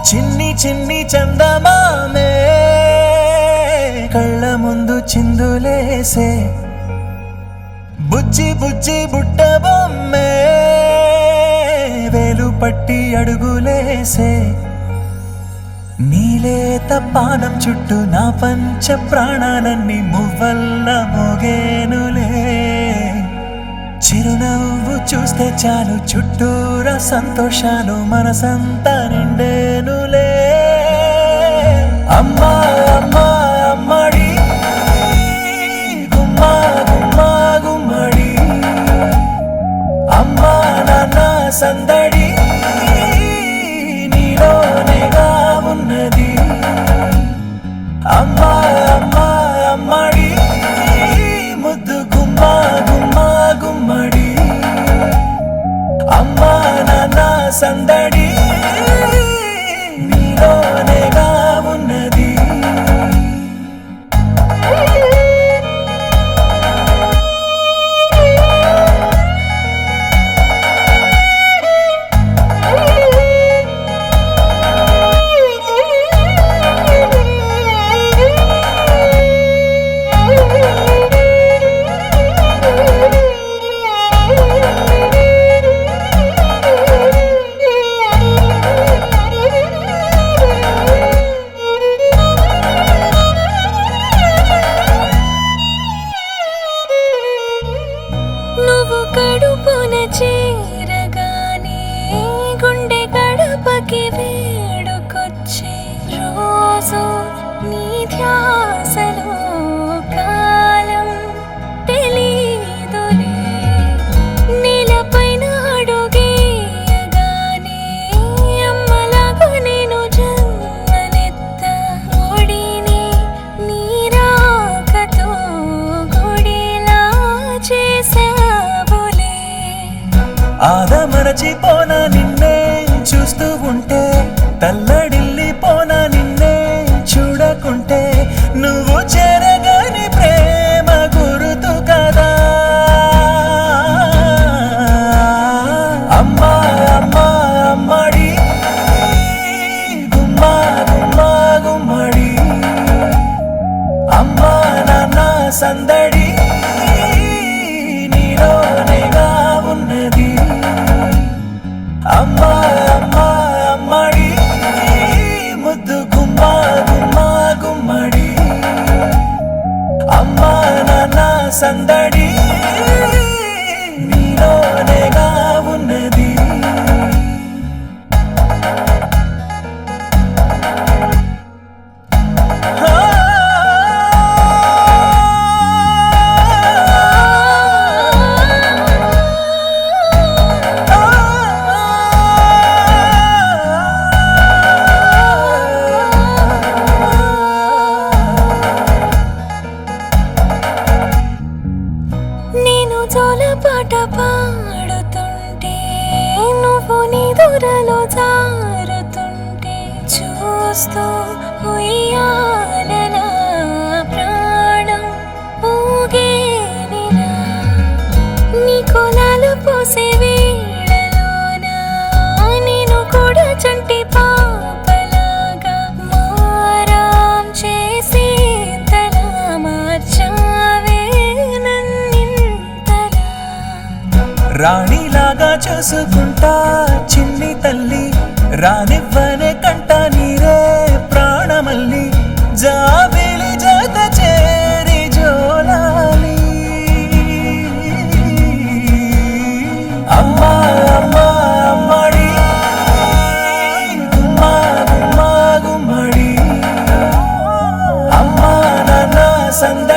చిన్ని చిన్ని చందమామే కళ్ళ ముందు చిందులేసే బుజ్జి బుజ్జి బుట్ట బొమ్మే వేలు పట్టి అడుగులేసే నీలేత పానం చుట్టూ నా పంచ ప్రాణాలన్నీ మువ్వల్ల మోగేనులే చిరునవ్వు చూస్తే చాలు చుట్టూరా సంతోషాలు మనసంతా నిండేనులే అమ్మా అమ్మా అమ్మడి గుమ్మా గుమ్మా గుమ్మడి అమ్మా నాన్న సందడి నీలోనేగా ఉన్నది అమ్మా అమ్మా అమ్మడి ముద్దు గుమ్మా గుమ్మా గుమ్మడి అమ్మా నాన్న సందడి నీలోనేగా ఉన్నది కడుపున చేరగానే గుండె గడపకి వేడుకొచ్చే రోజు నీ ధ్యాసలో కాలం తెలీదులే నీలపైన అడుగేయగానే అమ్మలాగా నేను జన్మనెత్త ఒడిని నీ రాకతో గుడిలా చేసా ఆదమరచిపోనా నిన్నే చూస్తూ ఉంటే తల్లడిల్లిపోనా నిన్నే చూడకుంటే నువ్వు చేరగాని ప్రేమ గురుతు కదా అమ్మా అమ్మా అమ్మడి గుమ్మా గుమ్మా గుమ్మడి అమ్మా నాన్న సందడి నీలోనేగా ఉన్నది అమ్మా అమ్మా అమ్మడి ముద్దు గుమ్మా గుమ్మా గుమ్మడి అమ్మా నాన్న సందడి నీలోనేగా ఉన్నది జోలపాట పాడుతుంటే నువ్వు నీ దూరలో జారుతుంటే చూస్తూ ఉయ్యాలలా ప్రాణం ఊగేనిలా నీ కొలాలు పోసే వేళలోన నేను కూడా చంటి పాపలాగా మారాం చేసి తలా మార్చావే రాణిలాగా చూసుకుంటా చిన్ని తల్లి రానివ్వనే కంట నీరే ప్రాణమల్లి జాబిలి జత చేరి జోలాలి అమ్మా అమ్మా అమ్మడి గుమ్మా గుమ్మా గుమ్మడి అమ్మా నాన్న సంద